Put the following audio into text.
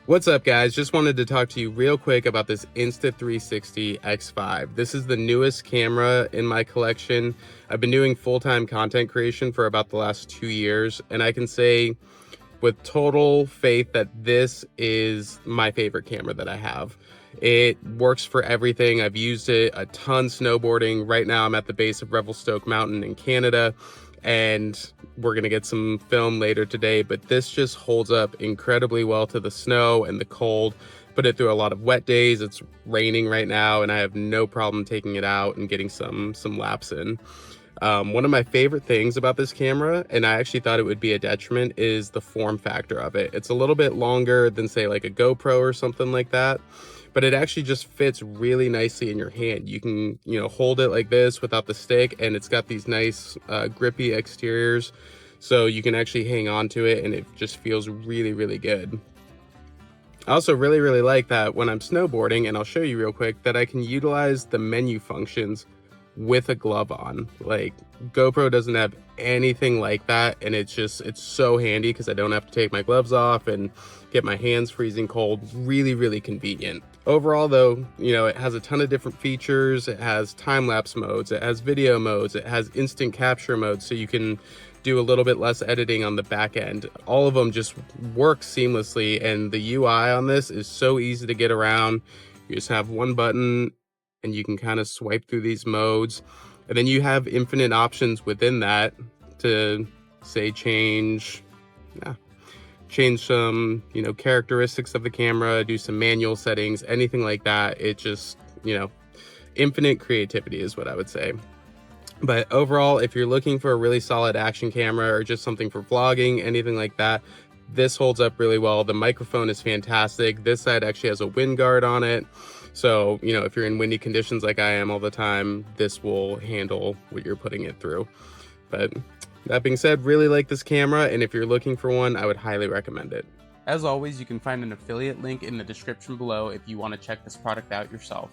What's up, guys? Just wanted to talk to you real quick about this Insta360 X5. This is the newest camera in my collection. I've been doing full-time content creation for about the last 2 years, and I can say with total faith that this is my favorite camera that I have. It works for everything. I've used it a ton snowboarding. Right now I'm at the base of Revelstoke Mountain in Canada, and we're gonna get some film later today, but this just holds up incredibly well to the snow and the cold. Put it through a lot of wet days. It's raining right now and I have no problem taking it out and getting some laps in. One of my favorite things about this camera, and I actually thought it would be a detriment, is the form factor of it. It's a little bit longer than say like a GoPro or something like that, but it actually just fits really nicely in your hand. You can, hold it like this without the stick, and it's got these nice grippy exteriors, so you can actually hang on to it and it just feels really, really good. I also really like that when I'm snowboarding, and I'll show you real quick, that I can utilize the menu functions with a glove on. Like, GoPro doesn't have anything like that, and it's so handy because I don't have to take my gloves off and get my hands freezing cold. Really convenient. Overall though, it has a ton of different features. It has time-lapse modes, it has video modes, it has instant capture modes, so you can do a little bit less editing on the back end. All of them just work seamlessly, and the UI on this is so easy to get around. You just have one button and you can kind of swipe through these modes, and then you have infinite options within that to say change some characteristics of the camera, do some manual settings, anything like that. It just, infinite creativity is what I would say. But overall, if you're looking for a really solid action camera or just something for vlogging, anything like that, this holds up really well. The microphone is fantastic. This side actually has a wind guard on it, so if you're in windy conditions like I am all the time, this will handle what you're putting it through. But that being said, really like this camera, and if you're looking for one, I would highly recommend it. As always, you can find an affiliate link in the description below if you want to check this product out yourself.